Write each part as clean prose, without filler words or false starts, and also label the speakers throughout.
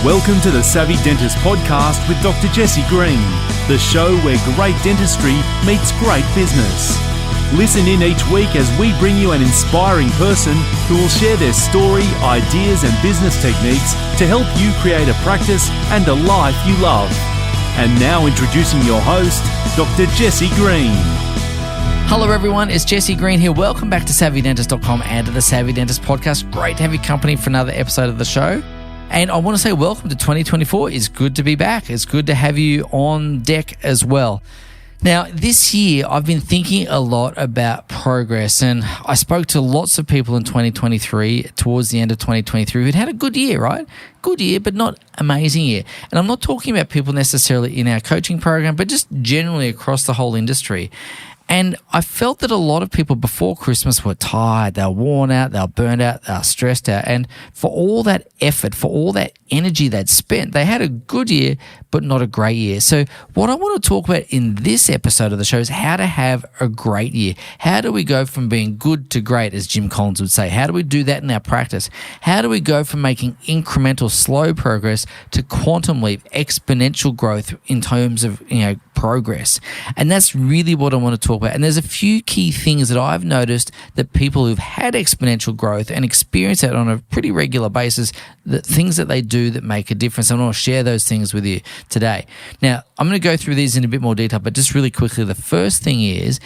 Speaker 1: Welcome to the Savvy Dentist podcast with Dr. Jesse Green, the show where great dentistry meets great business. Listen in each week as we bring you an inspiring person who will share their story, ideas and business techniques to help you create a practice and a life you love. And now introducing your host, Dr. Jesse Green.
Speaker 2: Hello everyone, it's Jesse Green here. Welcome back to SavvyDentist.com and to the Savvy Dentist podcast. Great to have your company for another episode of the show. And I want to say welcome to 2024. It's good to be back. It's good to have you on deck as well. Now, this year, I've been thinking a lot about progress, and I spoke to lots of people in 2023, towards the end of 2023, who'd had a good year, right? Good year, but not amazing year. And I'm not talking about people necessarily in our coaching program, but just generally across the whole industry. And I felt that a lot of people before Christmas were tired, they were worn out, they were burned out, they were stressed out. And for all that effort, for all that energy they'd spent, they had a good year, but not a great year. So what I want to talk about in this episode of the show is how to have a great year. How do we go from being good to great, as Jim Collins would say? How do we do that in our practice? How do we go from making incremental, slow progress to quantum leap, exponential growth in terms of, progress? And that's really what I want to talk about. And there's a few key things that I've noticed that people who've had exponential growth and experience that on a pretty regular basis, the things that they do that make a difference. I want to share those things with you today. Now, I'm going to go through these in a bit more detail, but just really quickly, the first thing is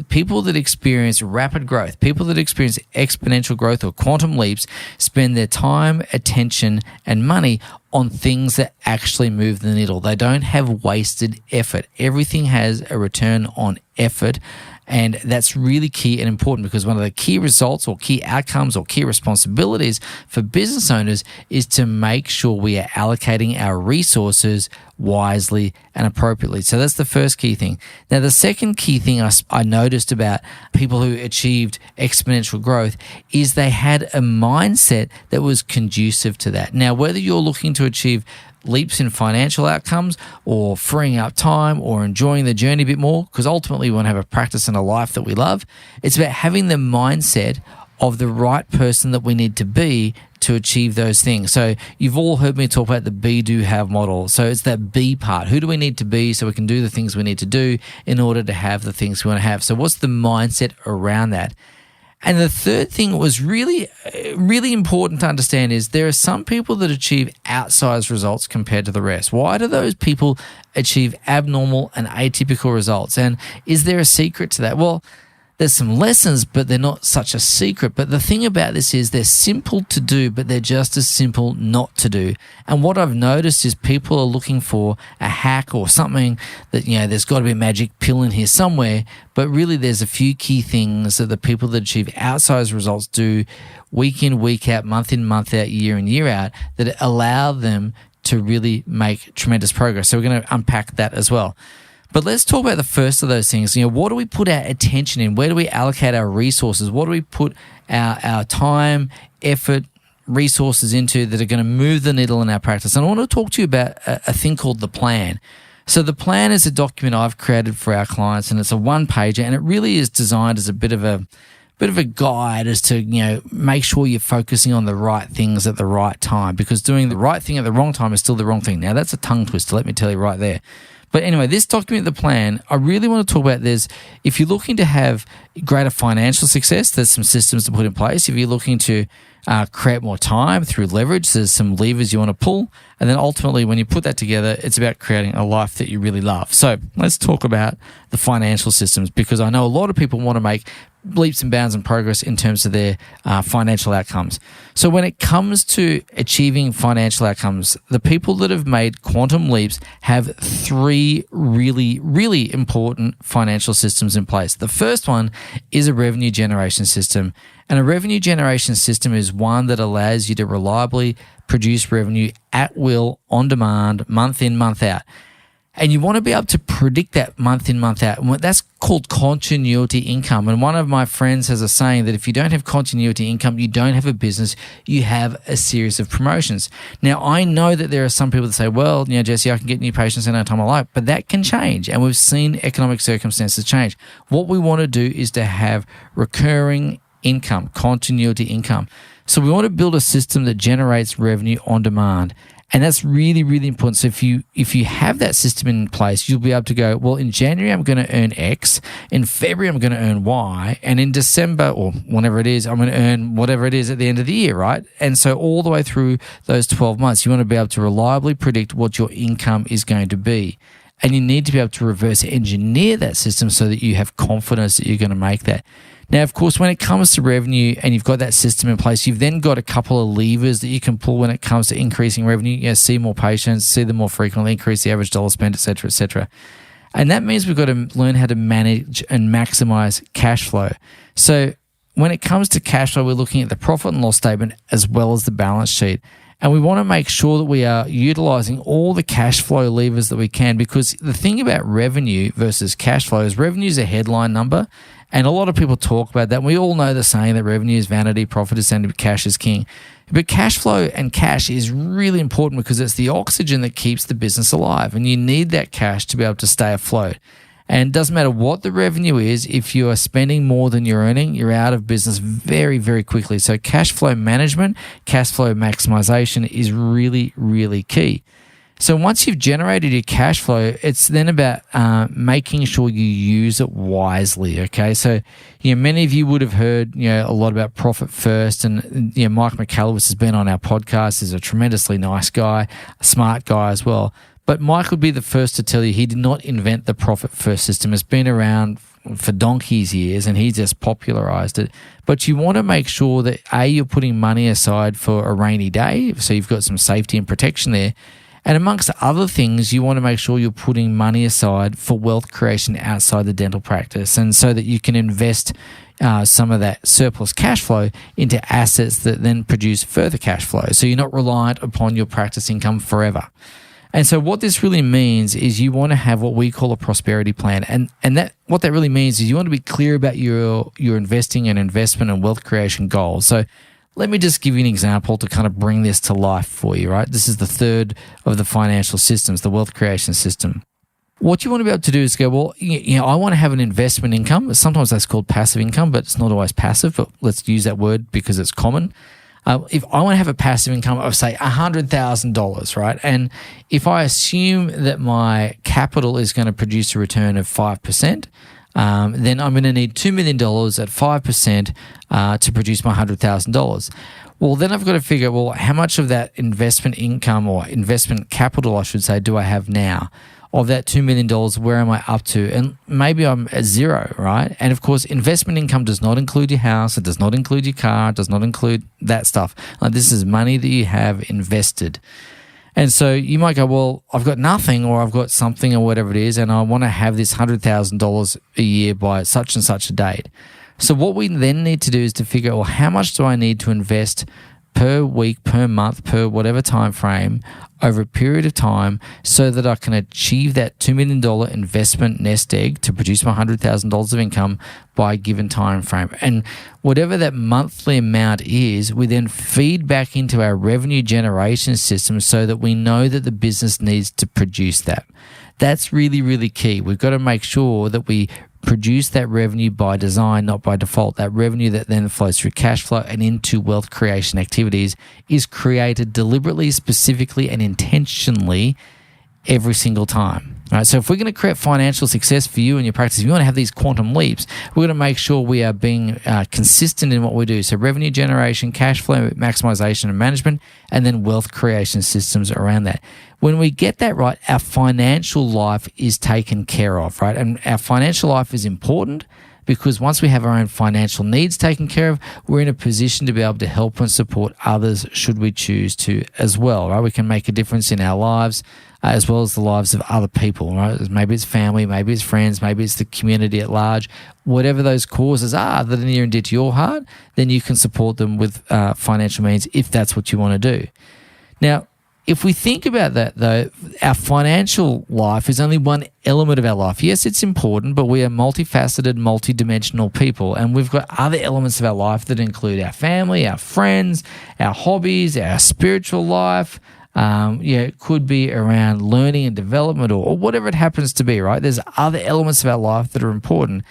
Speaker 2: people that experience rapid growth, people that experience exponential growth or quantum leaps spend their time, attention, and money on things that actually move the needle. They don't have wasted effort. Everything has a return on effort. And that's really key and important because one of the key results or key outcomes or key responsibilities for business owners is to make sure we are allocating our resources wisely and appropriately. So that's the first key thing. Now, the second key thing I noticed about people who achieved exponential growth is they had a mindset that was conducive to that. Now, whether you're looking to achieve leaps in financial outcomes or freeing up time or enjoying the journey a bit more, because ultimately we want to have a practice and a life that we love. It's about having the mindset of the right person that we need to be to achieve those things. So you've all heard me talk about the be, do, have model. So it's that be part. Who do we need to be so we can do the things we need to do in order to have the things we want to have? So what's the mindset around that? And the third thing was really, really important to understand is there are some people that achieve outsized results compared to the rest. Why do those people achieve abnormal and atypical results? And is there a secret to that? Well, there's some lessons, but they're not such a secret. But the thing about this is they're simple to do, but they're just as simple not to do. And what I've noticed is people are looking for a hack or something that, there's got to be a magic pill in here somewhere. But really, there's a few key things that the people that achieve outsized results do week in, week out, month in, month out, year in, year out, that allow them to really make tremendous progress. So we're going to unpack that as well. But let's talk about the first of those things. What do we put our attention in? Where do we allocate our resources? What do we put our time, effort, resources into that are going to move the needle in our practice? And I want to talk to you about a thing called the plan. So the plan is a document I've created for our clients, and it's a one-pager, and it really is designed as a bit of a guide as to, make sure you're focusing on the right things at the right time, because doing the right thing at the wrong time is still the wrong thing. Now, that's a tongue twister, let me tell you right there. But anyway, this document, the plan, I really want to talk about this. If you're looking to have greater financial success, there's some systems to put in place. If you're looking to create more time through leverage, there's some levers you want to pull. And then ultimately, when you put that together, it's about creating a life that you really love. So let's talk about the financial systems, because I know a lot of people want to make leaps and bounds and progress in terms of their financial outcomes. So when it comes to achieving financial outcomes, the people that have made quantum leaps have three really, really important financial systems in place. The first one is a revenue generation system. And a revenue generation system is one that allows you to reliably produce revenue at will, on demand, month in, month out. And you want to be able to predict that month in, month out. And that's called continuity income. And one of my friends has a saying that if you don't have continuity income, you don't have a business, you have a series of promotions. Now, I know that there are some people that say, well, Jesse, I can get new patients in any time I like, but that can change. And we've seen economic circumstances change. What we want to do is to have recurring income, continuity income. So we want to build a system that generates revenue on demand. And that's really, really important. So if you have that system in place, you'll be able to go, well, in January, I'm going to earn X. In February, I'm going to earn Y. And in December, or whenever it is, I'm going to earn whatever it is at the end of the year, right? And so all the way through those 12 months, you want to be able to reliably predict what your income is going to be. And you need to be able to reverse engineer that system so that you have confidence that you're going to make that. Now, of course, when it comes to revenue and you've got that system in place, you've then got a couple of levers that you can pull when it comes to increasing revenue. See more patients, see them more frequently, increase the average dollar spent, et cetera, et cetera. And that means we've got to learn how to manage and maximize cash flow. So when it comes to cash flow, we're looking at the profit and loss statement as well as the balance sheet. And we want to make sure that we are utilizing all the cash flow levers that we can, because the thing about revenue versus cash flow is revenue is a headline number. And a lot of people talk about that. We all know the saying that revenue is vanity, profit is vanity, cash is king. But cash flow and cash is really important because it's the oxygen that keeps the business alive. And you need that cash to be able to stay afloat. And it doesn't matter what the revenue is, if you are spending more than you're earning, you're out of business very, very quickly. So cash flow management, cash flow maximization is really, really key. So once you've generated your cash flow, it's then about making sure you use it wisely, okay? So, many of you would have heard, a lot about profit first, and, Mike McCallowis has been on our podcast. He's a tremendously nice guy, a smart guy as well. But Mike would be the first to tell you he did not invent the profit first system. It's been around for donkey's years, and he just popularized it. But you want to make sure that, A, you're putting money aside for a rainy day, so you've got some safety and protection there. And amongst other things, you want to make sure you're putting money aside for wealth creation outside the dental practice, and so that you can invest some of that surplus cash flow into assets that then produce further cash flow. So you're not reliant upon your practice income forever. And so what this really means is you want to have what we call a prosperity plan. And that what that really means is you want to be clear about your investing and investment and wealth creation goals. So let me just give you an example to kind of bring this to life for you, right? This is the third of the financial systems, the wealth creation system. What you want to be able to do is go, well, I want to have an investment income. Sometimes that's called passive income, but it's not always passive, but let's use that word because it's common. If I want to have a passive income of, say, $100,000, right? And if I assume that my capital is going to produce a return of 5%, then I'm going to need $2 million at 5% to produce my $100,000. Well, then I've got to figure, how much of that investment income or investment capital, I should say, do I have now? Of that $2 million, where am I up to? And maybe I'm at zero, right? And of course, investment income does not include your house. It does not include your car. It does not include that stuff. Like, this is money that you have invested. And so you might go, I've got nothing, or I've got something, or whatever it is, and I want to have this $100,000 a year by such and such a date. So what we then need to do is to figure out, how much do I need to invest per week, per month, per whatever time frame over a period of time, so that I can achieve that $2 million investment nest egg to produce my $100,000 of income by a given time frame. And whatever that monthly amount is, we then feed back into our revenue generation system so that we know that the business needs to produce that. That's really, really key. We've got to make sure that we produce that revenue by design, not by default. That revenue that then flows through cash flow and into wealth creation activities is created deliberately, specifically, and intentionally every single time. Right? So if we're going to create financial success for you and your practice, if you want to have these quantum leaps, we're going to make sure we are being consistent in what we do. So revenue generation, cash flow maximization and management, and then wealth creation systems around that. When we get that right, our financial life is taken care of, right? And our financial life is important because once we have our own financial needs taken care of, we're in a position to be able to help and support others should we choose to as well, right? We can make a difference in our lives as well as the lives of other people, right? Maybe it's family, maybe it's friends, maybe it's the community at large. Whatever those causes are that are near and dear to your heart, then you can support them with financial means if that's what you want to do. Now, if we think about that, though, our financial life is only one element of our life. Yes, it's important, but we are multifaceted, multidimensional people, and we've got other elements of our life that include our family, our friends, our hobbies, our spiritual life. It could be around learning and development or whatever it happens to be, right? There's other elements of our life that are important.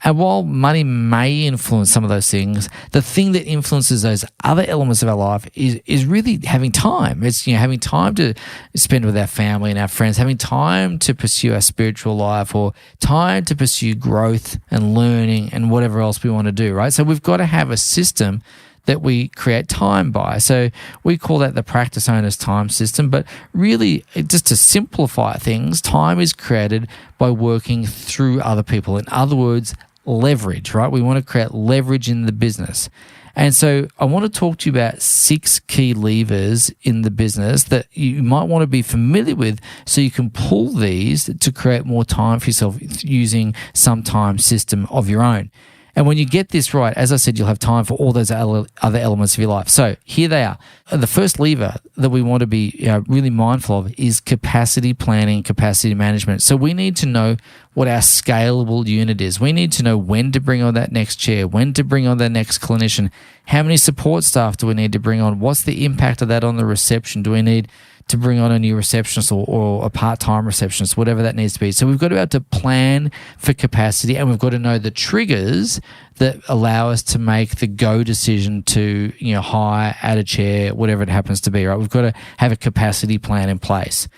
Speaker 2: And while money may influence some of those things, the thing that influences those other elements of our life is really having time. It's having time to spend with our family and our friends, having time to pursue our spiritual life, or time to pursue growth and learning and whatever else we want to do, right? So we've got to have a system that we create time by. So we call that the practice owner's time system. But really, just to simplify things, time is created by working through other people. In other words, leverage, right? We want to create leverage in the business. And so I want to talk to you about 6 key levers in the business that you might want to be familiar with, so you can pull these to create more time for yourself using some time system of your own. And when you get this right, as I said, you'll have time for all those other elements of your life. So here they are. The first lever that we want to be really mindful of is capacity planning, capacity management. So we need to know what our scalable unit is. We need to know when to bring on that next chair, when to bring on that next clinician, how many support staff do we need to bring on, what's the impact of that on the reception, do we need to bring on a new receptionist or a part-time receptionist, whatever that needs to be. So we've got to be able to plan for capacity, and we've got to know the triggers that allow us to make the go decision to hire, add a chair, whatever it happens to be, right? We've got to have a capacity plan in place.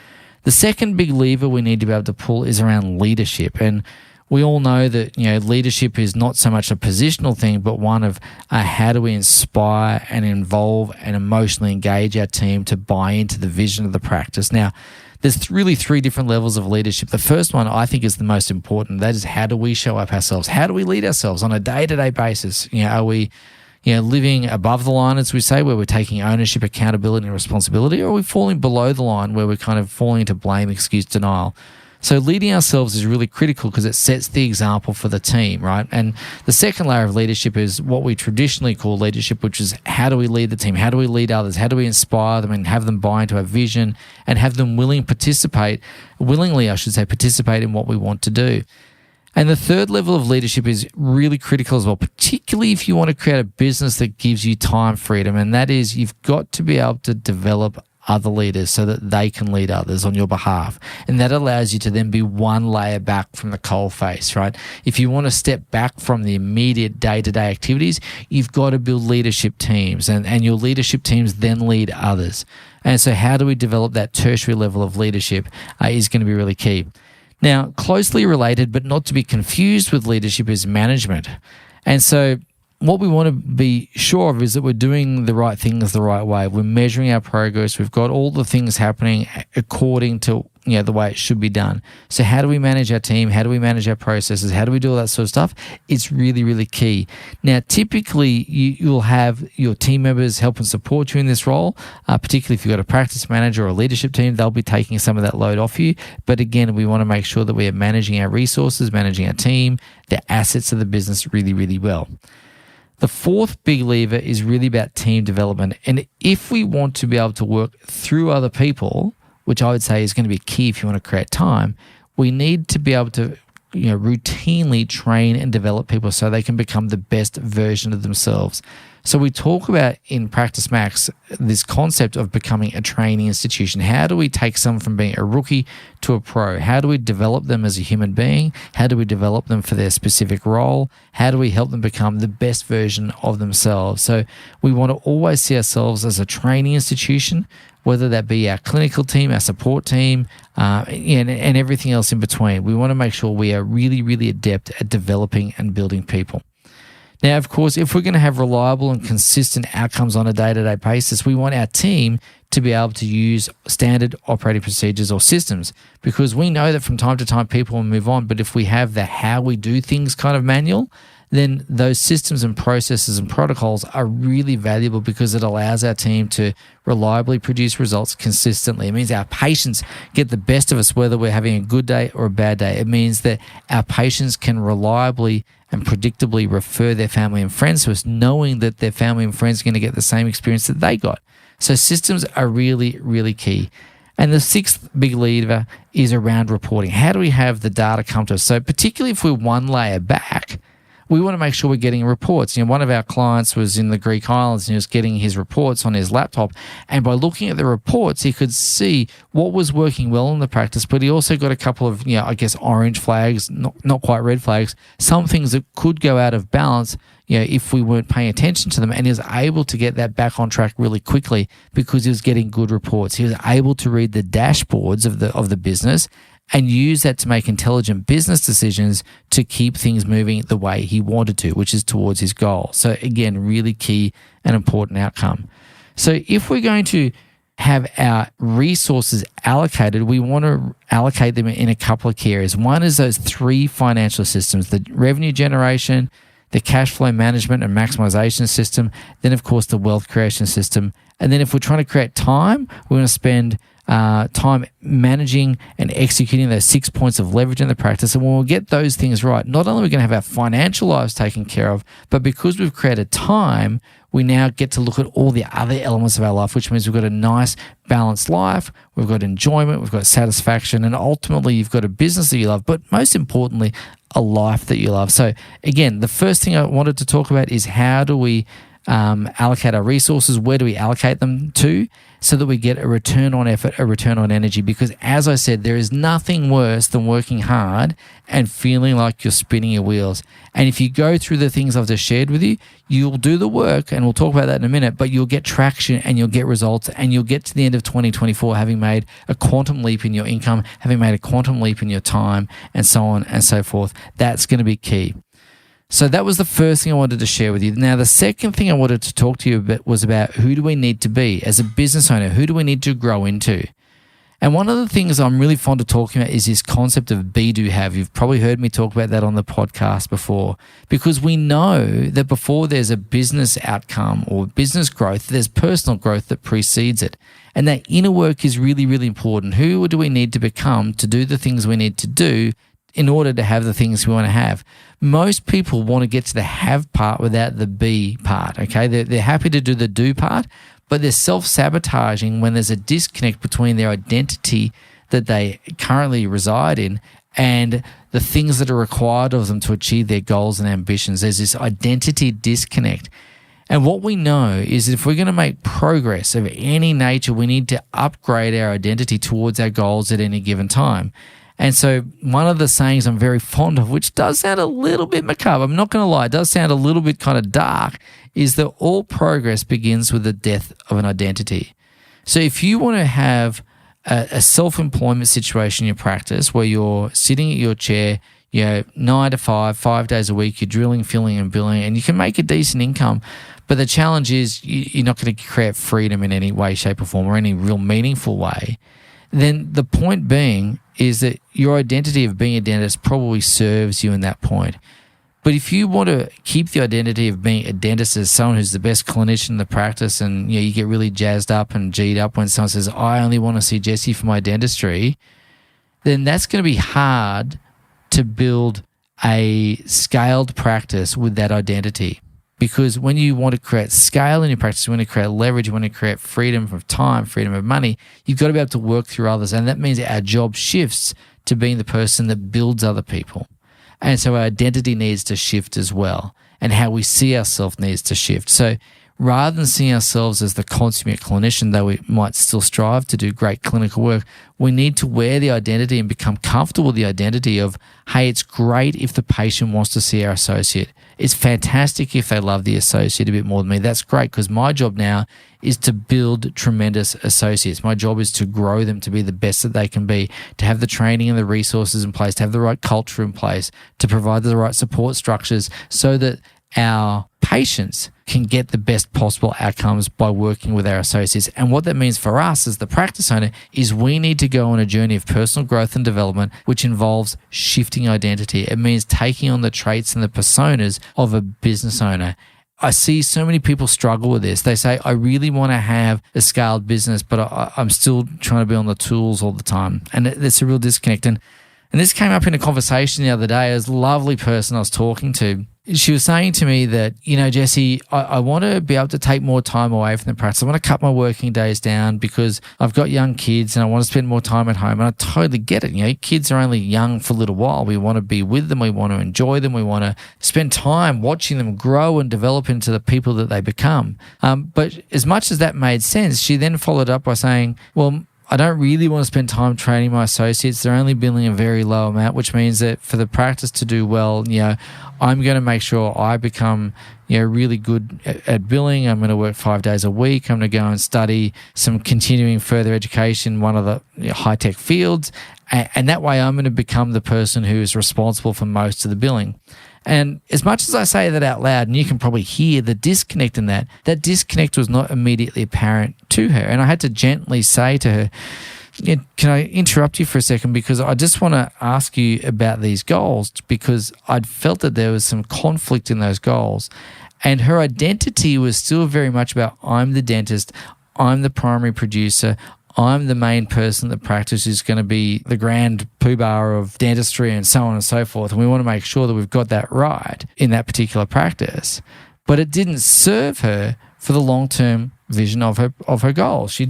Speaker 2: The second big lever we need to be able to pull is around leadership. And we all know that leadership is not so much a positional thing, but one of how do we inspire and involve and emotionally engage our team to buy into the vision of the practice. Now, there's really 3 different levels of leadership. The first one I think is the most important. That is, how do we show up ourselves? How do we lead ourselves on a day-to-day basis? Are we living above the line, as we say, where we're taking ownership, accountability, and responsibility, or are we falling below the line where we're kind of falling into blame, excuse, denial? So leading ourselves is really critical because it sets the example for the team, right? And the second layer of leadership is what we traditionally call leadership, which is how do we lead the team? How do we lead others? How do we inspire them and have them buy into our vision and have them willingly participate in what we want to do? And the third level of leadership is really critical as well, particularly if you want to create a business that gives you time freedom. And that is, you've got to be able to develop other leaders so that they can lead others on your behalf. And that allows you to then be one layer back from the coalface, right? If you want to step back from the immediate day-to-day activities, you've got to build leadership teams, and your leadership teams then lead others. And so how do we develop that tertiary level of leadership is going to be really key. Now, closely related but not to be confused with leadership is management. And so what we want to be sure of is that we're doing the right things the right way. We're measuring our progress. We've got all the things happening according to the way it should be done. So how do we manage our team? How do we manage our processes? How do we do all that sort of stuff? It's really, really key. Now, typically, you'll have your team members help and support you in this role, particularly if you've got a practice manager or a leadership team. They'll be taking some of that load off you. But again, we want to make sure that we are managing our resources, managing our team, the assets of the business really, really well. The fourth big lever is really about team development. And if we want to be able to work through other people, which I would say is going to be key if you want to create time, we need to be able to routinely train and develop people so they can become the best version of themselves. So we talk about in Practice Max this concept of becoming a training institution. How do we take someone from being a rookie to a pro? How do we develop them as a human being? How do we develop them for their specific role? How do we help them become the best version of themselves? So we want to always see ourselves as a training institution, whether that be our clinical team, our support team, and everything else in between. We want to make sure we are really, really adept at developing and building people. Now, of course, if we're going to have reliable and consistent outcomes on a day-to-day basis, we want our team to be able to use standard operating procedures or systems, because we know that from time to time people will move on. But if we have the how we do things kind of manual, then those systems and processes and protocols are really valuable because it allows our team to reliably produce results consistently. It means our patients get the best of us, whether we're having a good day or a bad day. It means that our patients can reliably and predictably refer their family and friends to us, knowing that their family and friends are going to get the same experience that they got. So systems are really, really key. And the sixth big lever is around reporting. How do we have the data come to us? So particularly if we're one layer back, we want to make sure we're getting reports. One of our clients was in the Greek islands and he was getting his reports on his laptop. And by looking at the reports, he could see what was working well in the practice, but he also got a couple of, orange flags, not quite red flags, some things that could go out of balance, if we weren't paying attention to them. And he was able to get that back on track really quickly because he was getting good reports. He was able to read the dashboards of the business and use that to make intelligent business decisions to keep things moving the way he wanted to, which is towards his goal. So again, really key and important outcome. So if we're going to have our resources allocated, we want to allocate them in a couple of key areas. One is those 3 financial systems: the revenue generation, the cash flow management and maximization system, then of course the wealth creation system. And then if we're trying to create time, we're going to spend time managing and executing those 6 points of leverage in the practice. And when we get those things right, not only are we going to have our financial lives taken care of, but because we've created time, we now get to look at all the other elements of our life, which means we've got a nice balanced life, we've got enjoyment, we've got satisfaction, and ultimately you've got a business that you love, but most importantly, a life that you love. So again, the first thing I wanted to talk about is how do we allocate our resources? Where do we allocate them to so that we get a return on effort, a return on energy? Because as I said, there is nothing worse than working hard and feeling like you're spinning your wheels. And if you go through the things I've just shared with you, you'll do the work, and we'll talk about that in a minute, but you'll get traction and you'll get results, and you'll get to the end of 2024 having made a quantum leap in your income, having made a quantum leap in your time, and so on and so forth. That's going to be key. So that was the first thing I wanted to share with you. Now, the second thing I wanted to talk to you about was about who do we need to be as a business owner? Who do we need to grow into? And one of the things I'm really fond of talking about is this concept of be, do, have. You've probably heard me talk about that on the podcast before, because we know that before there's a business outcome or business growth, there's personal growth that precedes it. And that inner work is really, really important. Who do we need to become to do the things we need to do in order to have the things we want to have? Most people want to get to the have part without the be part, okay? They're happy to do the do part, but they're self-sabotaging when there's a disconnect between their identity that they currently reside in and the things that are required of them to achieve their goals and ambitions. There's this identity disconnect. And what we know is that if we're going to make progress of any nature, we need to upgrade our identity towards our goals at any given time. And so one of the sayings I'm very fond of, which does sound a little bit macabre, I'm not going to lie, it does sound a little bit kind of dark, is that all progress begins with the death of an identity. So if you want to have a self-employment situation in your practice where you're sitting at your chair, 9 to 5, 5 days a week, you're drilling, filling and billing, and you can make a decent income, but the challenge is you're not going to create freedom in any way, shape or form or any real meaningful way, then the point being is that your identity of being a dentist probably serves you in that point. But if you want to keep the identity of being a dentist as someone who's the best clinician in the practice, and you get really jazzed up and G'd up when someone says, I only want to see Jesse for my dentistry, then that's going to be hard to build a scaled practice with that identity. Because when you want to create scale in your practice, you want to create leverage, you want to create freedom of time, freedom of money, you've got to be able to work through others. And that means our job shifts to being the person that builds other people. And so our identity needs to shift as well. And how we see ourselves needs to shift. So rather than seeing ourselves as the consummate clinician, though we might still strive to do great clinical work, we need to wear the identity and become comfortable with the identity of, hey, it's great if the patient wants to see our associate. It's fantastic if they love the associate a bit more than me. That's great, because my job now is to build tremendous associates. My job is to grow them to be the best that they can be, to have the training and the resources in place, to have the right culture in place, to provide the right support structures so that our patients can get the best possible outcomes by working with our associates. And what that means for us as the practice owner is we need to go on a journey of personal growth and development, which involves shifting identity. It means taking on the traits and the personas of a business owner. I see so many people struggle with this. They say, I really want to have a scaled business, but I'm still trying to be on the tools all the time. And it's a real disconnect. And And this came up in a conversation the other day. It was a lovely person I was talking to. She was saying to me that, Jesse, I want to be able to take more time away from the practice. I want to cut my working days down because I've got young kids and I want to spend more time at home. And I totally get it. Kids are only young for a little while. We want to be with them. We want to enjoy them. We want to spend time watching them grow and develop into the people that they become. But as much as that made sense, she then followed up by saying, well, I don't really want to spend time training my associates. They're only billing a very low amount, which means that for the practice to do well, I'm going to make sure I become, really good at billing. I'm going to work 5 days a week. I'm going to go and study some continuing further education, one of the high-tech fields. And that way I'm going to become the person who is responsible for most of the billing. And as much as I say that out loud, and you can probably hear the disconnect in that disconnect was not immediately apparent to her. And I had to gently say to her, can I interrupt you for a second? Because I just want to ask you about these goals, because I'd felt that there was some conflict in those goals. And her identity was still very much about, I'm the dentist, I'm the primary producer, I'm the main person that practice is going to be the grand poobah of dentistry and so on and so forth. And we want to make sure that we've got that right in that particular practice. But it didn't serve her for the long-term vision of her goals.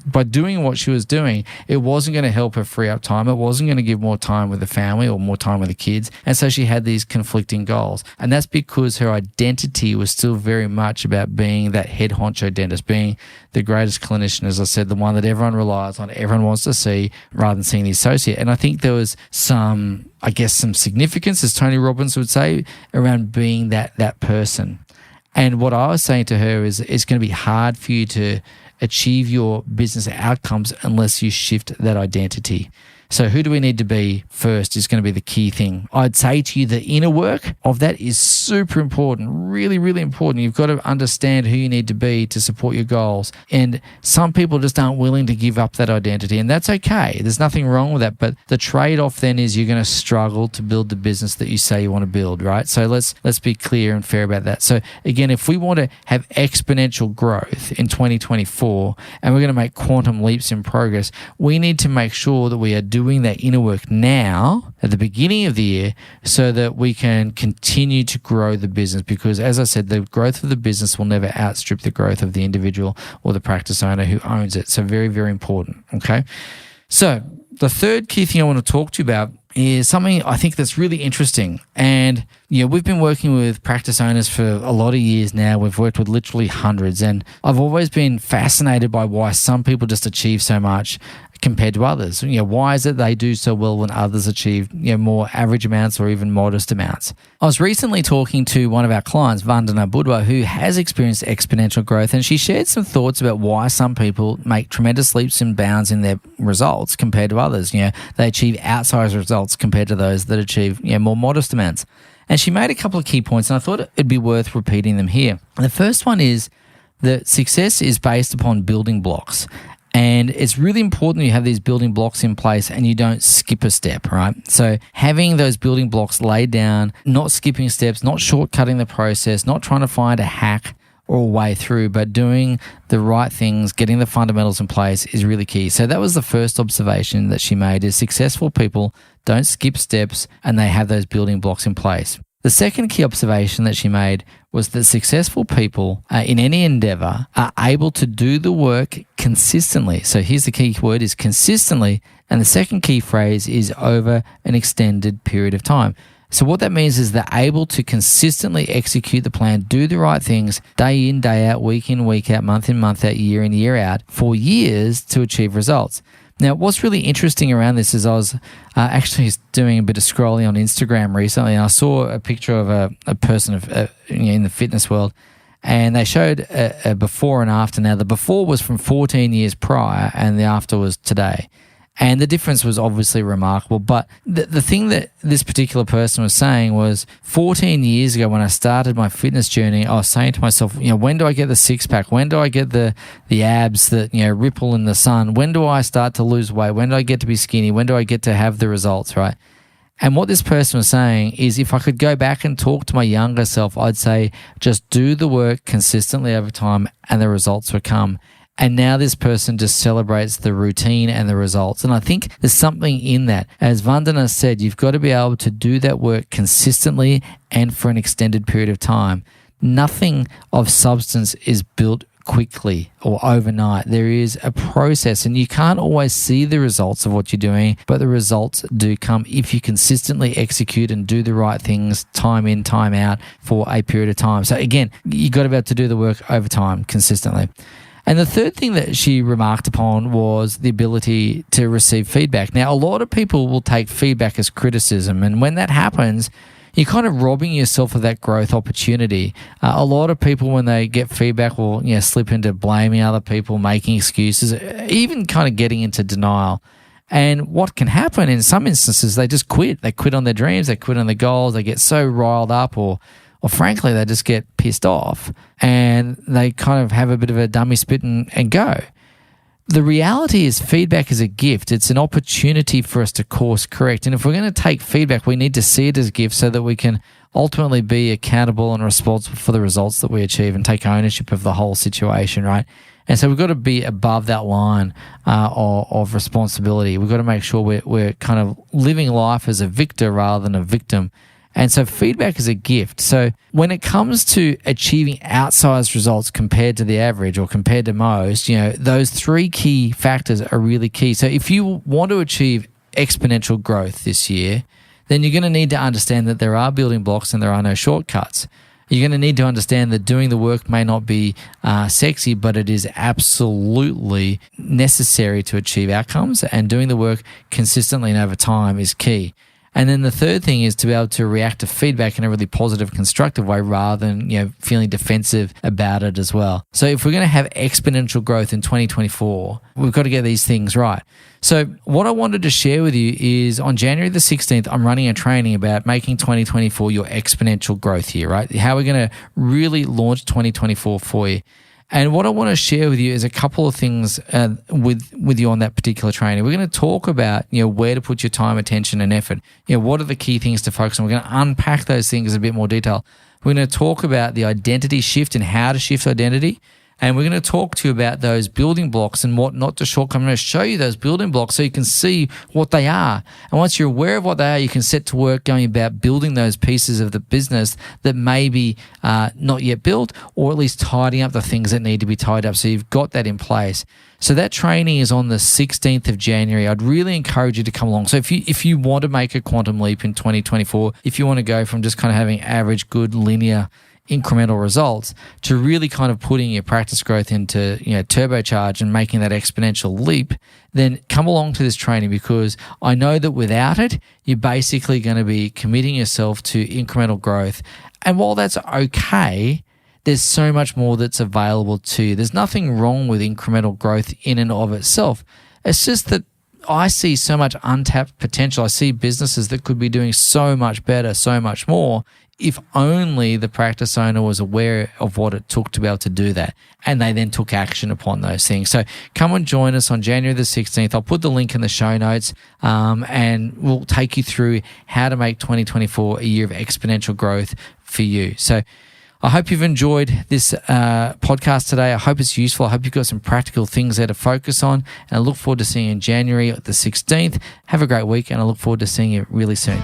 Speaker 2: By doing what she was doing, it wasn't going to help her free up time. It wasn't going to give more time with the family or more time with the kids. And so she had these conflicting goals. And that's because her identity was still very much about being that head honcho dentist, being the greatest clinician, as I said, the one that everyone relies on, everyone wants to see, rather than seeing the associate. And I think there was some significance, as Tony Robbins would say, around being that person. And what I was saying to her is it's going to be hard for you to achieve your business outcomes unless you shift that identity. So who do we need to be first is going to be the key thing. I'd say to you the inner work of that is super important, really, really important. You've got to understand who you need to be to support your goals. And some people just aren't willing to give up that identity, and that's okay. There's nothing wrong with that. But the trade-off then is you're going to struggle to build the business that you say you want to build, right? So let's be clear and fair about that. So again, if we want to have exponential growth in 2024 and we're going to make quantum leaps in progress, we need to make sure that we are doing that inner work now at the beginning of the year so that we can continue to grow the business, because as I said, the growth of the business will never outstrip the growth of the individual or the practice owner who owns it. So very, very important. Okay. So the third key thing I want to talk to you about is something I think that's really interesting. And, we've been working with practice owners for a lot of years now. We've worked with literally hundreds. And I've always been fascinated by why some people just achieve so much compared to others. Why is it they do so well when others achieve, more average amounts or even modest amounts? I was recently talking to one of our clients, Vandana Budwa, who has experienced exponential growth, and she shared some thoughts about why some people make tremendous leaps and bounds in their results compared to others. They achieve outsized results compared to those that achieve, more modest amounts. And she made a couple of key points, and I thought it'd be worth repeating them here. The first one is that success is based upon building blocks. And it's really important that you have these building blocks in place and you don't skip a step, right? So having those building blocks laid down, not skipping steps, not shortcutting the process, not trying to find a hack or a way through, but doing the right things, getting the fundamentals in place is really key. So that was the first observation that she made, is successful people don't skip steps and they have those building blocks in place. The second key observation that she made was that successful people in any endeavor are able to do the work consistently. So here's the key word, is consistently. And the second key phrase is over an extended period of time. So what that means is they're able to consistently execute the plan, do the right things day in, day out, week in, week out, month in, month out, year in, year out for years to achieve results. Now, what's really interesting around this is I was actually doing a bit of scrolling on Instagram recently, and I saw a picture of a person in the fitness world, and they showed a before and after. Now, the before was from 14 years prior, and the after was today. And the difference was obviously remarkable. But the thing that this particular person was saying was 14 years ago when I started my fitness journey, I was saying to myself, when do I get the six pack? When do I get the abs that, ripple in the sun? When do I start to lose weight? When do I get to be skinny? When do I get to have the results, right? And what this person was saying is, if I could go back and talk to my younger self, I'd say just do the work consistently over time and the results will come. And now this person just celebrates the routine and the results. And I think there's something in that. As Vandana said, you've got to be able to do that work consistently and for an extended period of time. Nothing of substance is built quickly or overnight. There is a process, and you can't always see the results of what you're doing, but the results do come if you consistently execute and do the right things time in, time out for a period of time. So again, you got to be able to do the work over time consistently. And the third thing that she remarked upon was the ability to receive feedback. Now, a lot of people will take feedback as criticism, and when that happens, you're kind of robbing yourself of that growth opportunity. A lot of people, when they get feedback, will slip into blaming other people, making excuses, even kind of getting into denial. And what can happen in some instances, they just quit. They quit on their dreams, they quit on their goals, they get so riled up, or frankly, they just get pissed off and they kind of have a bit of a dummy spit and go. The reality is feedback is a gift. It's an opportunity for us to course correct. And if we're going to take feedback, we need to see it as a gift so that we can ultimately be accountable and responsible for the results that we achieve and take ownership of the whole situation, right? And so we've got to be above that line of responsibility. We've got to make sure we're kind of living life as a victor rather than a victim. And so feedback is a gift. So when it comes to achieving outsized results compared to the average or compared to most, those three key factors are really key. So if you want to achieve exponential growth this year, then you're going to need to understand that there are building blocks and there are no shortcuts. You're going to need to understand that doing the work may not be sexy, but it is absolutely necessary to achieve outcomes, and doing the work consistently and over time is key. And then the third thing is to be able to react to feedback in a really positive, constructive way rather than, feeling defensive about it as well. So if we're going to have exponential growth in 2024, we've got to get these things right. So what I wanted to share with you is on January the 16th, I'm running a training about making 2024 your exponential growth year, right? How we're going to really launch 2024 for you. And what I want to share with you is a couple of things with you on that particular training. We're going to talk about, where to put your time, attention, and effort. What are the key things to focus on? We're going to unpack those things in a bit more detail. We're going to talk about the identity shift and how to shift identity. And we're going to talk to you about those building blocks and what not to shortcut. I'm going to show you those building blocks so you can see what they are. And once you're aware of what they are, you can set to work going about building those pieces of the business that may be not yet built, or at least tidying up the things that need to be tied up. So you've got that in place. So that training is on the 16th of January. I'd really encourage you to come along. So if you want to make a quantum leap in 2024, if you want to go from just kind of having average, good, linear, incremental results to really kind of putting your practice growth into, turbocharge and making that exponential leap, then come along to this training, because I know that without it, you're basically going to be committing yourself to incremental growth. And while that's okay, there's so much more that's available to you. There's nothing wrong with incremental growth in and of itself. It's just that I see so much untapped potential. I see businesses that could be doing so much better, so much more, if only the practice owner was aware of what it took to be able to do that, and they then took action upon those things. So come and join us on January the 16th. I'll put the link in the show notes, and we'll take you through how to make 2024 a year of exponential growth for you. So I hope you've enjoyed this podcast today. I hope it's useful. I hope you've got some practical things there to focus on, and I look forward to seeing you in January the 16th. Have a great week, and I look forward to seeing you really soon.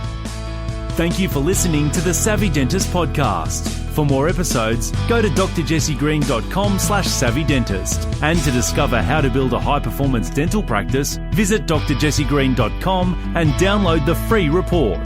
Speaker 1: Thank you for listening to the Savvy Dentist podcast. For more episodes, go to drjessiegreen.com/savvydentist. And to discover how to build a high-performance dental practice, visit drjessiegreen.com and download the free report.